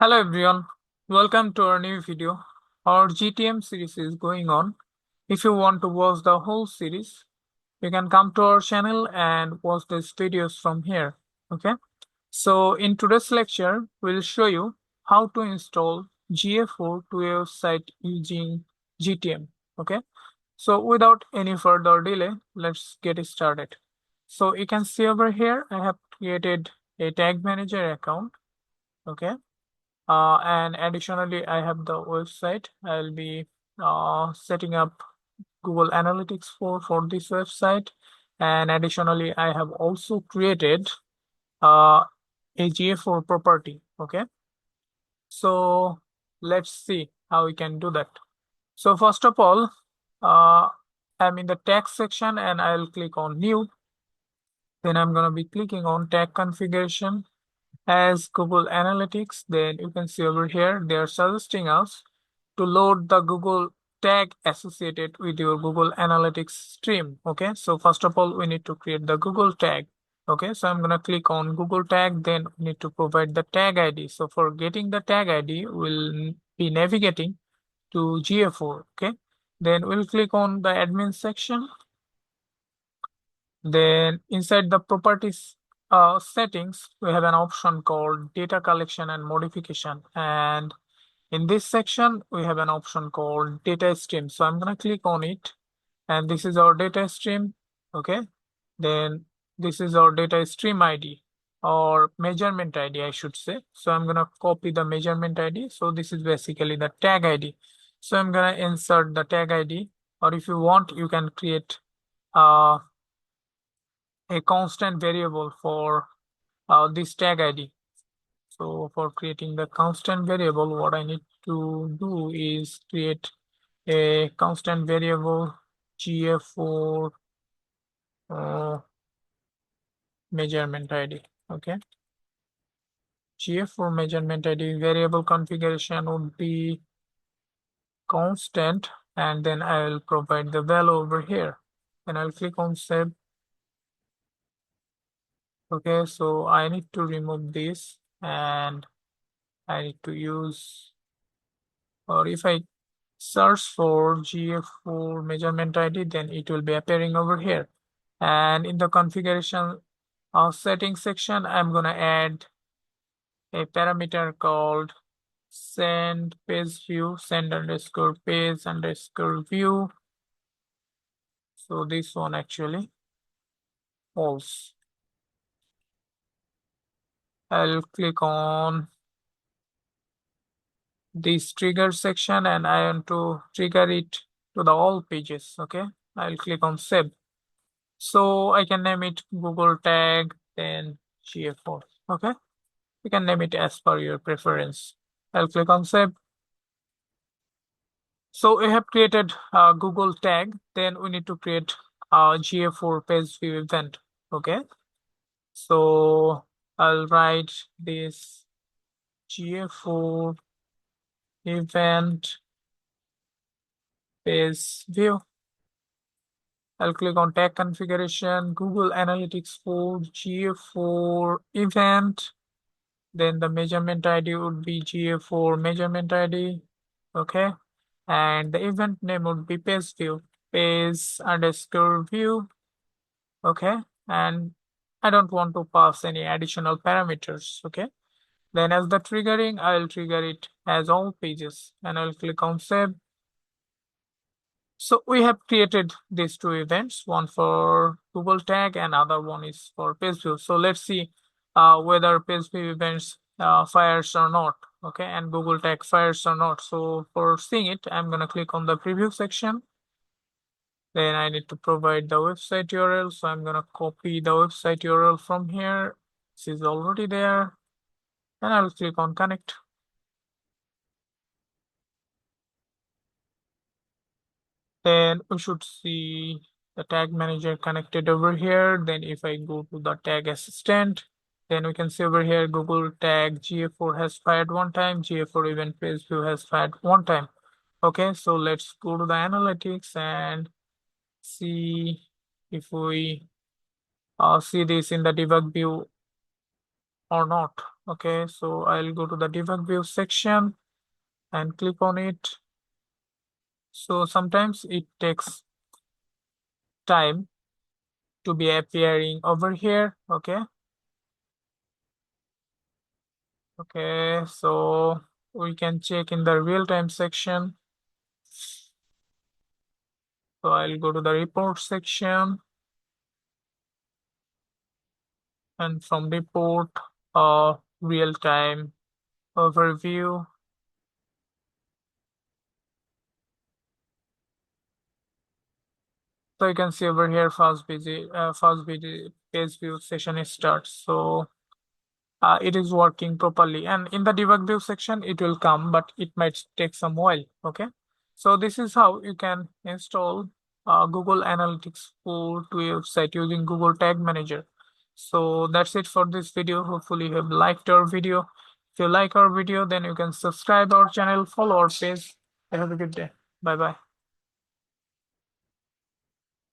Hello everyone, welcome to our new video. Our GTM series is going on. If you want to watch the whole series, you can come to our channel and watch these videos from here. Okay. So in today's lecture, we'll show you how to install GA4 to your site using GTM. Okay. So without any further delay, let's get started. So you can see over here, I have created a tag manager account. Okay. And additionally, I have the website. I'll be setting up Google Analytics for this website. And additionally, I have also created a GA4 property. Okay. So let's see how we can do that. So first of all, I'm in the tag section and I'll click on new. Then I'm going to be clicking on tag configuration as Google Analytics. Then you can see over here, they are suggesting us to load the Google tag associated with your Google Analytics stream. Okay, so first of all, we need to create the Google tag. Okay, so I'm going to click on Google tag, then we need to provide the tag ID. So for getting the tag ID, we'll be navigating to GA4. Okay, then we'll click on the admin section. Then inside the properties settings, we have an option called data collection and modification. And in this section, we have an option called data stream. So I'm going to click on it. And this is our data stream. Okay. Then this is our data stream ID or measurement ID, I should say. So I'm going to copy the measurement ID. So this is basically the tag ID. So I'm going to insert the tag ID, or if you want, you can create a constant variable for this tag ID. So for creating the constant variable, what I need to do is create a constant variable GA4 measurement ID. Okay. GA4 measurement ID variable configuration would be constant, and then I will provide the value over here. And I'll click on save. Okay, so I need to remove this and I need to use, or if I search for GA4 measurement ID, then it will be appearing over here. And in the configuration settings section, I'm going to add a parameter called send page view, send underscore page underscore view. So this one actually false. I'll click on this trigger section and I want to trigger it to the all pages. Okay, I'll click on save. So I can name it Google tag, then GA4. Okay, you can name it as per your preference. I'll click on save. So we have created a Google tag. Then we need to create a GA4 page view event. Okay, so I'll write this GA4 event page view. I'll click on tag configuration, Google Analytics for GA4 event. Then the measurement ID would be GA4 measurement ID. Okay. And the event name would be page view, page underscore view. Okay. And I don't want to pass any additional parameters. Okay. Then as the triggering, I'll trigger it as all pages and I'll click on save. So we have created these two events, one for Google tag and other one is for page view. So let's see whether page view events fires or not. Okay, and Google tag fires or not. So for seeing it, I'm going to click on the preview section. Then I need to provide the website URL. So I'm going to copy the website URL from here. This is already there. And I'll click on connect. Then we should see the tag manager connected over here. Then if I go to the tag assistant, then we can see over here Google tag GA4 has fired one time, GA4 event page view has fired one time. Okay, so let's go to the analytics and see if we see this in the debug view or not. Okay, so I'll go to the debug view section and click on it. So sometimes it takes time to be appearing over here. Okay, so we can check in the real-time section. So I'll go to the report section, and from report, real-time overview. So you can see over here, fast busy page view session starts. So it is working properly, and in the debug view section it will come, but it might take some while. Okay, so this is how you can install Google Analytics tool to your website using Google Tag Manager. So that's it for this video. Hopefully you have liked our video. If you like our video, then you can subscribe our channel, follow our page. Have a good day. Bye bye.